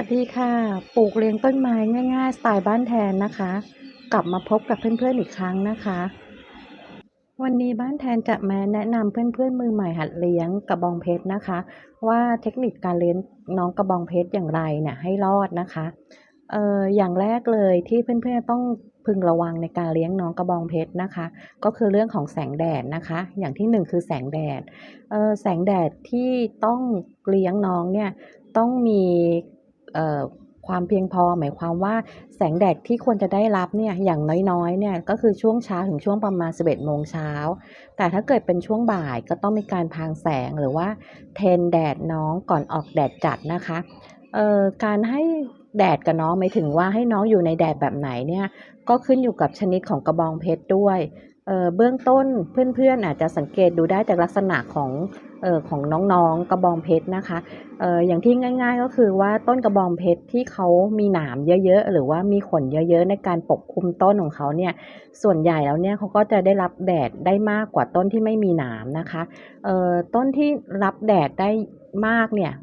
สวัสดีค่ะปลูกเลี้ยงต้นไม้ง่ายๆสไตล์บ้านแทนนะคะกลับมาพบกับเพื่อนๆอีกครั้งนะคะวันนี้บ้านแทนจะมาแนะนำเพื่อนๆมือใหม่หัดเลี้ยงกระบองเพชรนะคะว่าเทคนิคการเลี้ยงน้องกระบองเพชรอย่างไรเนี่ยให้รอดนะคะอย่างแรกเลยที่เพื่อนๆต้องพึงระวังในการเลี้ยงน้องกระบองเพชรนะคะก็คือเรื่องของแสงแดดนะคะอย่างที่หนึ่งคือแสงแดดแสงแดดที่ต้องเลี้ยงน้องเนี่ยต้องมีเอ่อความเพียงพอหมายความว่าแสงแดดที่ควรจะได้รับเนี่ยอย่างน้อยๆเนี่ยก็คือช่วงเช้าถึงช่วงประมาณ11โมงเช้าแต่ถ้าเกิดเป็นช่วงบ่ายก็ต้องมีการพรางแสงหรือว่าเทนแดดน้องก่อนออกแดดจัดนะคะการให้แดดกับน้องหมายถึงว่าให้น้องอยู่ในแดดแบบไหนเนี่ยก็ขึ้นอยู่กับชนิดของกระบองเพชรด้วยเบื้องต้นเพื่อนๆอาจจะสังเกตดูได้จากลักษณะของน้องๆกระบองเพชรนะคะ อย่างที่ง่ายๆก็คือว่าต้นกระบองเพชรที่เขามีหนามเยอะๆหรือว่ามีขนเยอะๆในการปกคลุมต้นของเขาเนี่ยส่วนใหญ่แล้วเนี่ยเขาก็จะได้รับแดดได้มากกว่าต้นที่ไม่มีหนามนะคะต้นที่รับแดดได้มากเนี่ย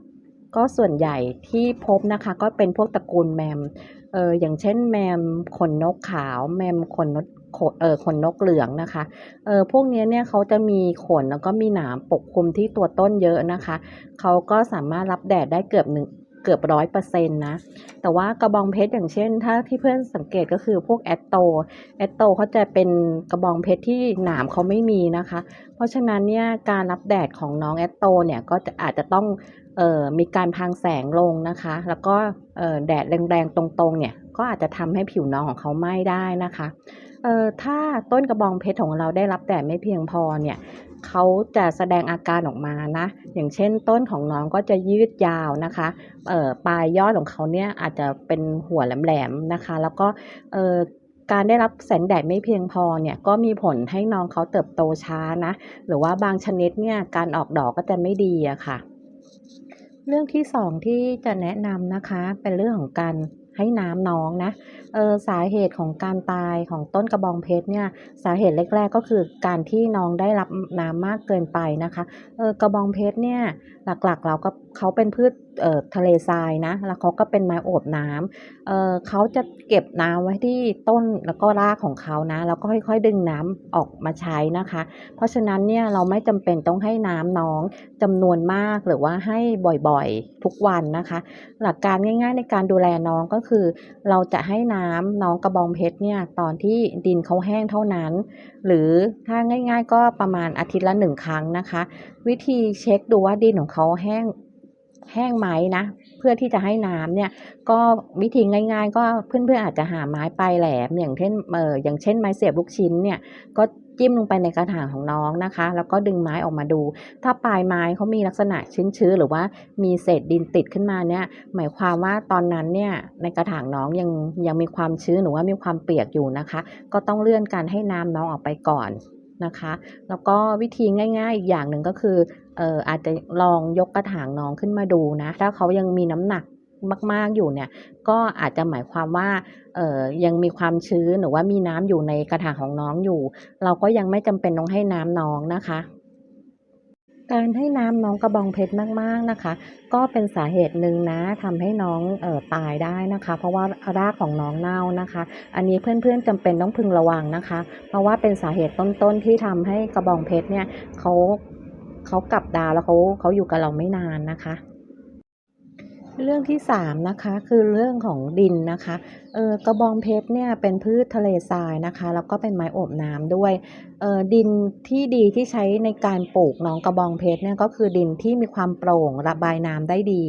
ก็ส่วนใหญ่ที่พบนะคะก็เป็นพวกตระกูลแมมอย่างเช่นแมมขนนกขาวแมมขนนกเหลืองนะคะพวกนี้เนี่ยเขาจะมีขนแล้วก็มีหนามปกคลุมที่ตัวต้นเยอะนะคะ เขาก็สามารถรับแดดได้เกือบ100%นะแต่ว่ากระบองเพชรอย่างเช่นถ้าที่เพื่อนสังเกตก็คือพวกแอตโตเขาจะเป็นกระบองเพชรที่หนามเขาไม่มีนะคะเพราะฉะนั้นเนี่ยการรับแดดของน้องแอตโตเนี่ยก็อาจจะต้องมีการพรางแสงลงนะคะแล้วก็แดดแรงๆตรงๆเนี่ยก็อาจจะทำให้ผิวน้องของเขาไหม้ได้นะคะถ้าต้นกระบองเพชรของเราได้รับแดดไม่เพียงพอเนี่ยเขาจะแสดงอาการออกมานะอย่างเช่นต้นของน้องก็จะยืดยาวนะคะปลายยอดของเขาเนี่ยอาจจะเป็นหัวแหลมๆนะคะแล้วก็เอ่อการได้รับแสงแดดไม่เพียงพอเนี่ยก็มีผลให้น้องเขาเติบโตช้านะหรือว่าบางชนิดเนี่ยการออกดอกก็จะไม่ดีอะค่ะ เรื่องที่2ที่จะแนะนำนะคะเป็นเรื่องของการให้น้ำน้องนะสาเหตุของการตายของต้นกระบองเพชรเนี่ยสาเหตุแรกๆก็คือการที่น้องได้รับน้ำมากเกินไปนะคะกระบองเพชรเนี่ยหลักๆแล้วก็เขาเป็นพืชทะเลทรายนะแล้วเขาก็เป็นไม้โอบน้ำเขาจะเก็บน้ำไว้ที่ต้นแล้วก็รากของเขานะแล้วก็ค่อยๆดึงน้ำออกมาใช้นะคะเพราะฉะนั้นเนี่ยเราไม่จำเป็นต้องให้น้ำน้อง จำนวนมากหรือว่าให้บ่อยๆทุกวันนะคะหลักการง่ายๆในการดูแลน้องก็คือเราจะให้น้ำน้องกระบองเพชรเนี่ยตอนที่ดินเขาแห้งเท่านั้นหรือถ้าง่ายๆก็ประมาณอาทิตย์ละ1ครั้งนะคะวิธีเช็คดูว่าดินของเขาแห้งไหมนะเพื่อที่จะให้น้ำเนี่ยก็วิธีง่ายๆก็เพื่อนๆอาจจะหาไม้ปลายแหลมอย่างเช่นไม้เสียบลูกชิ้นเนี่ยก็จิ้มลงไปในกระถางของน้องนะคะแล้วก็ดึงไม้ออกมาดู ถ้าปลายไม้เขามีลักษณะชื้นๆหรือว่ามีเศษดินติดขึ้นมาเนี่ยหมายความว่าตอนนั้นเนี่ยในกระถางน้องยังมีความชื้นหรือว่ามีความเปียกอยู่นะคะก็ต้องเลื่อนการให้น้ำน้องออกไปก่อนนะคะแล้วก็วิธีง่ายๆอีกอย่างหนึ่งก็คืออาจจะลองยกกระถางน้องขึ้นมาดูนะถ้าเขายังมีน้ำหนักมากๆอยู่เนี่ยก็อาจจะหมายความว่ายังมีความชื้นหรือว่ามีน้ำอยู่ในกระถางของน้องอยู่เราก็ยังไม่จำเป็นต้องให้น้ำน้องนะคะ การให้น้ำน้องกระบองเพชรมากๆนะคะก็เป็นสาเหตุหนึ่งนะทำให้น้องตายได้นะคะเพราะว่ารากของน้องเน่านะคะอันนี้เพื่อนๆจำเป็นต้องพึงระวังนะคะเพราะว่าเป็นสาเหตุต้นๆที่ทำให้กระบองเพชรเนี่ยเขาเขากลับดาวแล้วเขาอยู่กับเราไม่นานนะคะ เรื่องที่3นะคะคือเรื่องของดินนะคะกระบองเพชรเนี่ยเป็นพืชทะเลทรายนะคะแล้วก็เป็นไม้โอบน้ำด้วยดินที่ดีที่ใช้ในการปลูกน้องกระบองเพชรเนี่ยก็คือดินที่มีความโปร่งระบายน้ำได้ดี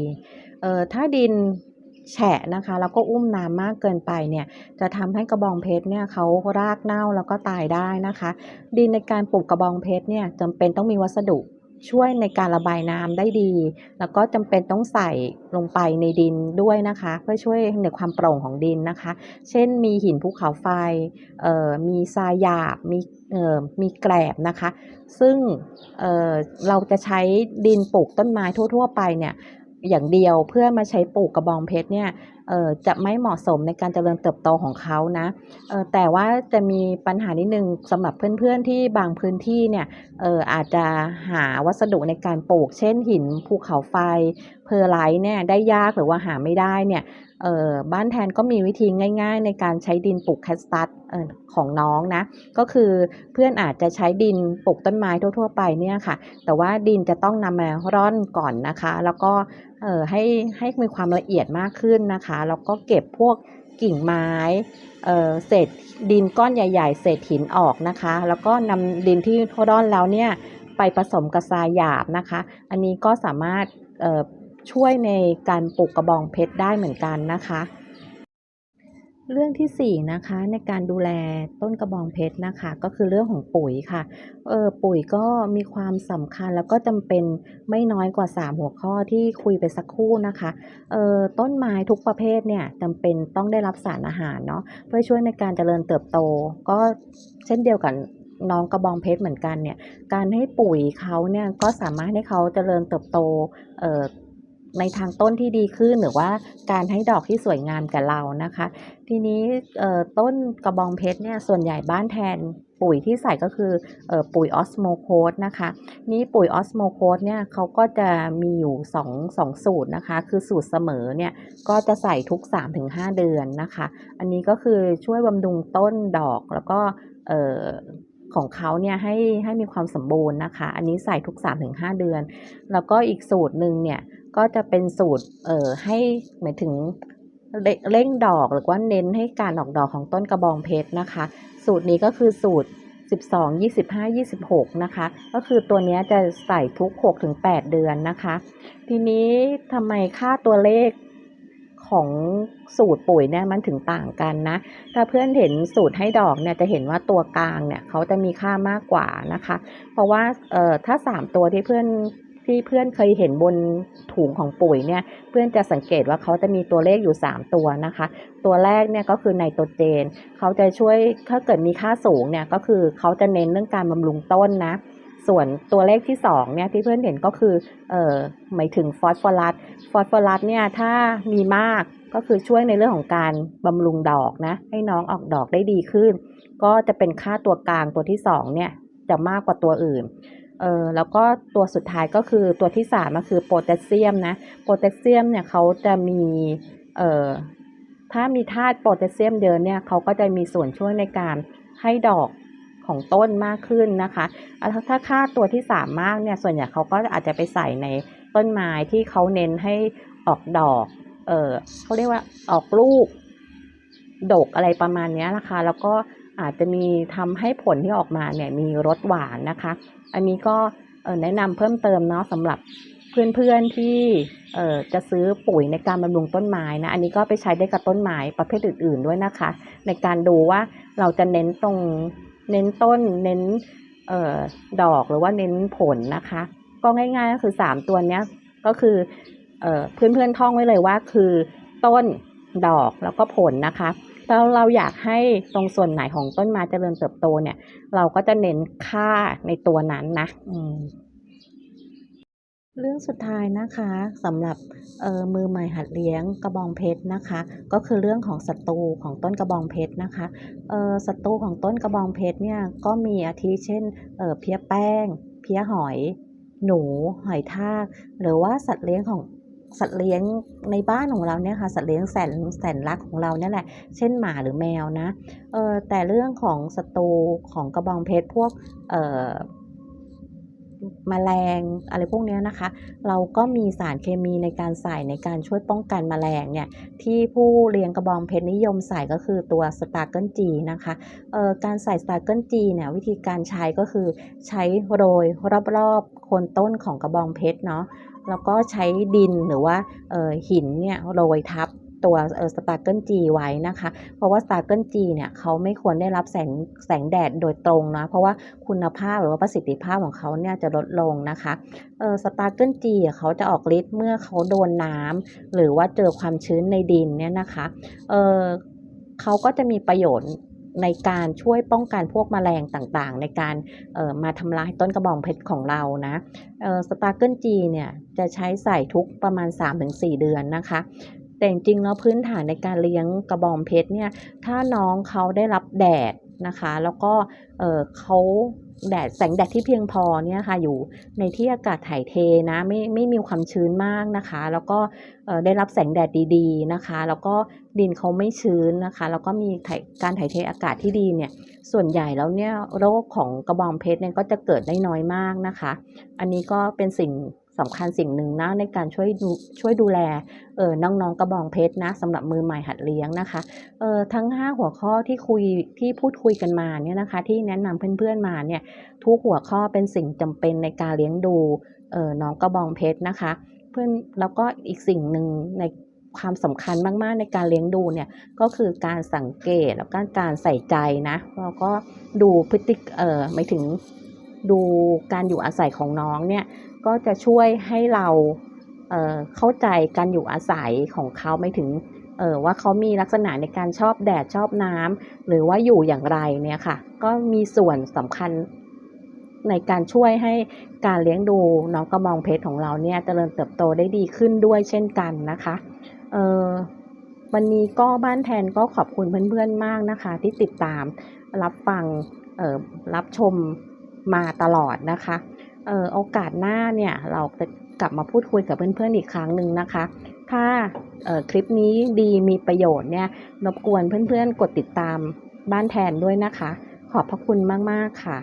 ถ้าดินแฉะนะคะแล้วก็อุ้มน้ำมากเกินไปเนี่ยจะทำให้กระบองเพชรเนี่ยเขารากเน่าแล้วก็ตายได้นะคะดินในการปลูกกระบองเพชรเนี่ยจำเป็นต้องมีวัสดุช่วยในการระบายน้ำได้ดี แล้วก็จำเป็นต้องใส่ลงไปในดินด้วยนะคะเพื่อช่วยในความโปร่งของดินนะคะเช่นมีหินภูเขาไฟมีทรายหยาบมีแกลบนะคะซึ่งเอ่อเราจะใช้ดินปลูกต้นไม้ทั่วๆไปเนี่ยอย่างเดียวเพื่อมาใช้ปลูกกระบองเพชรเนี่ย จะไม่เหมาะสมในการเจริญเติบโตของเขานะแต่ว่าจะมีปัญหานิดนึงสำหรับเพื่อนๆที่บางพื้นที่เนี่ยอาจจะหาวัสดุในการปลูกเช่นหินภูเขาไฟเพอร์ไลท์เนี่ยได้ยากหรือว่าหาไม่ได้เนี่ยบ้านแทนก็มีวิธีง่ายๆในการใช้ดินปลูกแคสตัสของน้องนะก็คือเพื่อนอาจจะใช้ดินปลูกต้นไม้ทั่วๆไปเนี่ยค่ะแต่ว่าดินจะต้องนำมาร่อนก่อนนะคะแล้วก็ให้มีความละเอียดมากขึ้นนะคะแล้วก็เก็บพวกกิ่งไม้เศษดินก้อนใหญ่ๆเศษหินออกนะคะแล้วก็นำดินที่ร่อนแล้วเนี่ยไปผสมกับทรายหยาบนะคะอันนี้ก็สามารถช่วยในการปลูกกระบองเพชรได้เหมือนกันนะคะเรื่องที่4นะคะในการดูแลต้นกระบองเพชรนะคะก็คือเรื่องของปุ๋ยค่ะปุ๋ยก็มีความสำคัญแล้วก็จำเป็นไม่น้อยกว่า3หัวข้อที่คุยไปสักครู่นะคะต้นไม้ทุกประเภทเนี่ยจำเป็นต้องได้รับสารอาหารเนาะเพื่อช่วยในการเจริญเติบโตก็เช่นเดียวกับน้องกระบองเพชรเหมือนกันเนี่ยการให้ปุ๋ยเขาเนี่ยก็สามารถให้เขาเจริญเติบโตเอ่อในทางต้นที่ดีขึ้นหรือว่าการให้ดอกที่สวยงามกับเรานะคะ ทีนี้ต้นกระบองเพชรเนี่ยส่วนใหญ่บ้านแทนปุ๋ยที่ใส่ก็คือปุ๋ยออสโมโคสนะคะนี่ปุ๋ยออสโมโคสเนี่ยเขาก็จะมีอยู่2สูตรนะคะคือสูตรเสมอเนี่ยก็จะใส่ทุก3-5 เดือนนะคะอันนี้ก็คือช่วยบำรุงต้นดอกแล้วก็เอ่อของเขาเนี่ยให้มีความสมบูรณ์นะคะอันนี้ใส่ทุก3-5 เดือนแล้วก็อีกสูตรหนึ่งเนี่ยก็จะเป็นสูตรให้หมายถึง เร่งดอกหรือว่าเน้นให้การออกดอกของต้นกระบองเพชรนะคะสูตรนี้ก็คือสูตร12 25 26นะคะก็คือตัวนี้จะใส่ทุก 6-8 เดือนนะคะทีนี้ทำไมค่าตัวเลขของสูตรปุ๋ยเนี่ยมันถึงต่างกันนะถ้าเพื่อนเห็นสูตรให้ดอกเนี่ยจะเห็นว่าตัวกลางเนี่ยเขาจะมีค่ามากกว่านะคะเพราะว่าถ้า3ตัวที่เพื่อนเคยเห็นบนถุงของปุ๋ยเนี่ยเพื่อนจะสังเกตว่าเขาจะมีตัวเลขอยู่3ตัวนะคะตัวแรกเนี่ยก็คือไนโตรเจนเขาจะช่วยถ้าเกิดมีค่าสูงเนี่ยก็คือเขาจะเน้นเรื่องการบำรุงต้นนะส่วนตัวเลขที่2เนี่ยที่เพื่อนเห็นก็คือหมายถึงฟอสฟอรัสเนี่ยถ้ามีมากก็คือช่วยในเรื่องของการบำรุงดอกนะให้น้องออกดอกได้ดีขึ้นก็จะเป็นค่าตัวกลางตัวที่2เนี่ยจะมากกว่าตัวอื่นแล้วก็ตัวสุดท้ายก็คือตัวที่3ก็คือโพแทสเซียมนะโพแทสเซียมเนี่ยเขาจะมีถ้ามีธาตุโพแทสเซียมเยอะเนี่ยเขาก็จะมีส่วนช่วยในการให้ดอกของต้นมากขึ้นนะคะถ้าค่าตัวที่3มากเนี่ยส่วนใหญ่เขาก็อาจจะไปใส่ในต้นไม้ที่เขาเน้นให้ออกดอกเขาเรียกว่าออกลูกดกอะไรประมาณนี้นะคะแล้วก็อาจจะมีทำให้ผลที่ออกมาเนี่ยมีรสหวานนะคะอันนี้ก็แนะนำเพิ่มเติมเนาะสำหรับเพื่อนๆที่จะซื้อปุ๋ยในการบำรุงต้นไม้นะอันนี้ก็ไปใช้ได้กับต้นไม้ประเภทอื่นๆด้วยนะคะในการดูว่าเราจะเน้นต้นเน้นดอกหรือว่าเน้นผลนะคะก็ง่ายๆก็คือ3ตัวเนี้ยก็คือเพื่อนๆท่องไว้เลยว่าคือต้นดอกแล้วก็ผลนะคะแล้วเราอยากให้ตรงส่วนไหนของต้นไม้เจริญเติบโตเนี่ยเราก็จะเน้นค่าในตัวนั้นนะเรื่องสุดท้ายนะคะสำหรับมือใหม่หัดเลี้ยงกระบองเพชรนะคะก็คือเรื่องของศัตรูของต้นกระบองเพชรนะคะศัตรูของต้นกระบองเพชรเนี่ยก็มีอาทิเช่นเพี้ยแป้งเพี้ยหอยหนูหอยทากหรือว่าสัตว์เลี้ยงในบ้านของเราเนี่ยค่ะสัตว์เลี้ยงแสนรักของเราเนี่ยแหละเช่นหมาหรือแมวนะแต่เรื่องของศัตรูของกระบองเพชรพวกแมลงอะไรพวกนี้นะคะเราก็มีสารเคมีในการใส่ในการช่วยป้องกันแมลงเนี่ยที่ผู้เลี้ยงกระบองเพชรนิยมใส่ก็คือตัวสตาร์เกิลจีนะคะการใส่สตาร์เกิลจีเนี่ยวิธีการใช้ก็คือใช้โรยรอบๆโคนต้นของกระบองเพชรเนาะแล้วก็ใช้ดินหรือว่าหินเนี่ยโรยทับตัวสตาร์เกิลจีไว้นะคะเพราะว่าสตาร์เกิลจีเนี่ยเขาไม่ควรได้รับแสงแดดโดยตรงนะเพราะว่าคุณภาพหรือว่าประสิทธิภาพของเขาเนี่ยจะลดลงนะคะสตาร์เกิลจีเขาจะออกฤทธิ์เมื่อเขาโดนน้ำหรือว่าเจอความชื้นในดินเนี่ยนะคะเขาก็จะมีประโยชน์ในการช่วยป้องกันพวกแมลงต่างๆในการมาทำลายต้นกระบองเพชรของเรานะสตาร์เกิลจีเนี่ยจะใช้ใส่ทุกประมาณ 3-4 เดือนนะคะ แต่จริงๆแล้วพื้นฐานในการเลี้ยงกระบองเพชรเนี่ยถ้าน้องเขาได้รับแดดนะคะแล้วก็เขาแสงแดดที่เพียงพอเนี่ยค่ะอยู่ในที่อากาศถ่ายเทนะไม่มีความชื้นมากนะคะแล้วก็ได้รับแสงแดดดีๆนะคะแล้วก็ดินเขาไม่ชื้นนะคะแล้วก็มีการถ่ายเทอากาศที่ดีเนี่ยส่วนใหญ่แล้วเนี่ยโรคของกระบองเพชรเนี่ยก็จะเกิดได้น้อยมากนะคะอันนี้ก็เป็นสิ่งสำคัญสิ่งหนึ่งนะในการช่วยดูแลน้องๆกระบองเพชรนะสำหรับมือใหม่หัดเลี้ยงนะคะทั้ง5หัวข้อที่พูดคุยกันมาเนี่ยนะคะที่แนะนำเพื่อนๆมาเนี่ยทุกหัวข้อเป็นสิ่งจำเป็นในการเลี้ยงดูน้องกระบองเพชรนะคะแล้วก็อีกสิ่งหนึ่งในความสำคัญมากๆในการเลี้ยงดูเนี่ยก็คือการสังเกตแล้วก็การใส่ใจนะแล้วก็ดูหมายถึงดูการอยู่อาศัยของน้องเนี่ยก็จะช่วยให้เราเข้าใจการอยู่อาศัยของเขาหมายถึงว่าเขามีลักษณะในการชอบแดดชอบน้ำหรือว่าอยู่อย่างไรเนี่ยค่ะก็มีส่วนสำคัญในการช่วยให้การเลี้ยงดูน้องกระบองเพชรของเราเนี่ยเจริญเติบโตได้ดีขึ้นด้วยเช่นกันนะคะเอ่อวันนี้ก็บ้านแทนก็ขอบคุณเพื่อนๆมากนะคะที่ติดตามรับฟังรับชมมาตลอดนะคะโอกาสหน้าเนี่ยเราจะกลับมาพูดคุยกับเพื่อนๆอีกครั้งหนึ่งนะคะถ้าคลิปนี้ดีมีประโยชน์เนี่ยรบกวนเพื่อนๆกดติดตามบ้านแทนด้วยนะคะขอบพระคุณมากๆค่ะ